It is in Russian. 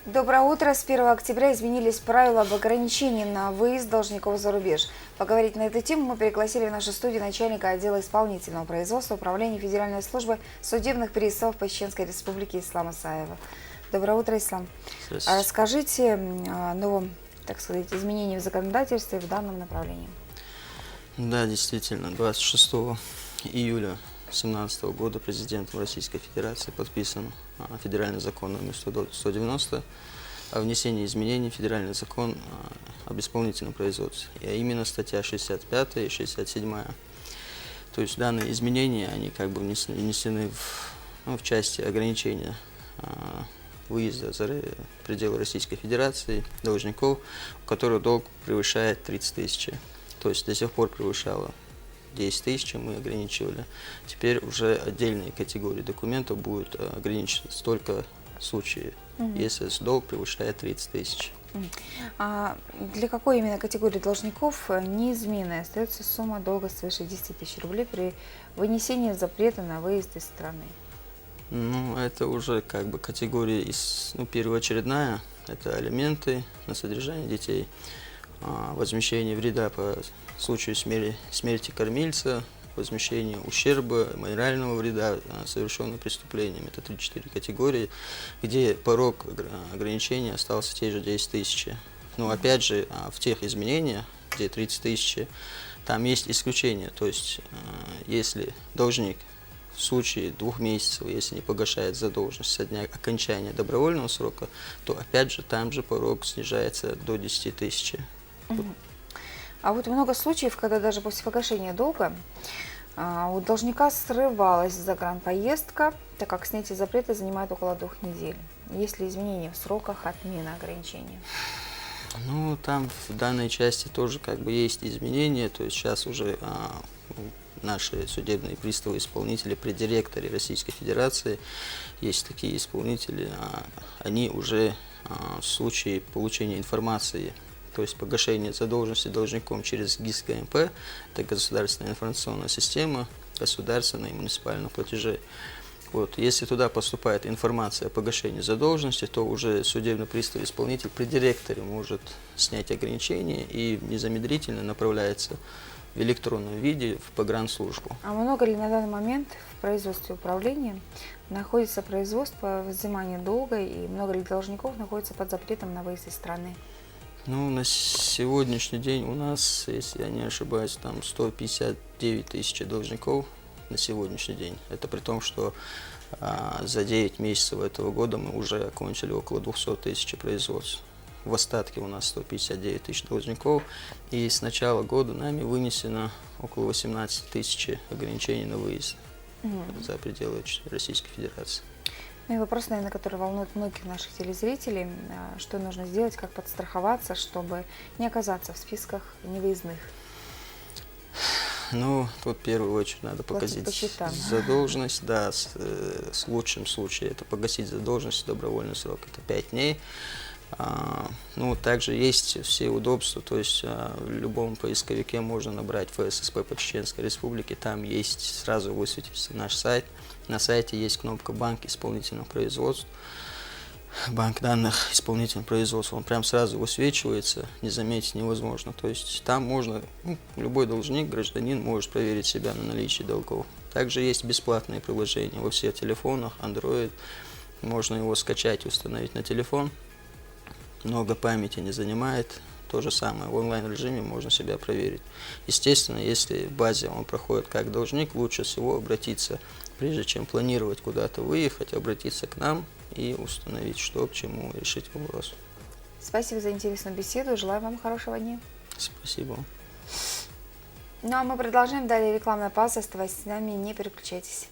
Доброе утро. С 1 октября изменились правила об ограничении на выезд должников за рубеж. Поговорить на эту тему мы пригласили в нашу студию начальника отдела исполнительного производства Управления Федеральной службы судебных приставов по Чеченской Республике Ислама Саева. Доброе утро, Ислам. Расскажите о новом, так сказать, изменении в законодательстве в данном направлении. Да, действительно, 26 июля 2017 года президентом Российской Федерации подписан федеральный закон номер 190 о внесении изменений в федеральный закон об исполнительном производстве, а именно статья 65 и 67. То есть данные изменения, они как бы внесены в части ограничения выезда за пределы Российской Федерации должников, у которых долг превышает 30 тысяч. То есть до сих пор превышало 10 тысяч, мы ограничивали. Теперь уже отдельные категории документов будут ограничиваться только в случае, если долг превышает 30 тысяч. А для какой именно категории должников неизменной остается сумма долга свыше 10 тысяч рублей при вынесении запрета на выезд из страны? Ну, это уже как бы категория первоочередная. Это алименты на содержание детей, возмещение вреда по случаю смерти кормильца, возмещение ущерба, морального вреда, совершенного преступлением. Это 3-4 категории, где порог ограничения остался те же 10 тысяч. Но опять же, в тех изменениях, где 30 тысяч, там есть исключение. То есть, если должник в случае 2 месяцев, если не погашает задолженность со дня окончания добровольного срока, то опять же там же порог снижается до 10 тысяч. А вот много случаев, когда даже после погашения долга у должника срывалась загранпоездка, так как снятие запрета занимает около 2 недель. Есть ли изменения в сроках отмены ограничения? Ну, там в данной части тоже как бы есть изменения. То есть сейчас уже наши судебные приставы, исполнители при директоре Российской Федерации, есть такие исполнители, они уже в случае получения информации, то есть погашение задолженности должником через ГИС ГМП, это государственная информационная система государственных и муниципальных платежей. Вот, если туда поступает информация о погашении задолженности, то уже судебный пристав исполнитель при директоре может снять ограничения и незамедлительно направляется в электронном виде в погранслужбу. А много ли на данный момент в производстве управления находится производство взимания долга, и много ли должников находится под запретом на выезд из страны? Ну, на сегодняшний день у нас, если я не ошибаюсь, там 159 тысяч должников на сегодняшний день. Это при том, что за 9 месяцев этого года мы уже окончили около 200 тысяч производств. В остатке у нас 159 тысяч должников. И с начала года нами вынесено около 18 тысяч ограничений на выезд за пределы Российской Федерации. Ну и вопрос, наверное, который волнует многих наших телезрителей. Что нужно сделать, как подстраховаться, чтобы не оказаться в списках невыездных? Ну, тут в первую очередь надо погасить задолженность. Да, с лучшим случаем это погасить задолженность, добровольный срок, это 5 дней. Ну, также есть все удобства, то есть в любом поисковике можно набрать ФССП по Чеченской Республике, там есть, сразу высветится наш сайт. На сайте есть кнопка «Банк исполнительного производства», банк данных исполнительного производства, он прям сразу высвечивается, не заметить невозможно. То есть там можно, любой должник, гражданин может проверить себя на наличие долгов. Также есть бесплатные приложения во всех телефонах, Android, можно его скачать и установить на телефон. Много памяти не занимает. То же самое в онлайн-режиме можно себя проверить. Естественно, если в базе он проходит как должник, лучше всего обратиться, прежде чем планировать куда-то выехать, обратиться к нам и установить, что к чему, решить вопрос. Спасибо за интересную беседу. Желаю вам хорошего дня. Спасибо. Ну а мы продолжаем. Далее рекламная пауза. Оставайтесь с нами, не переключайтесь.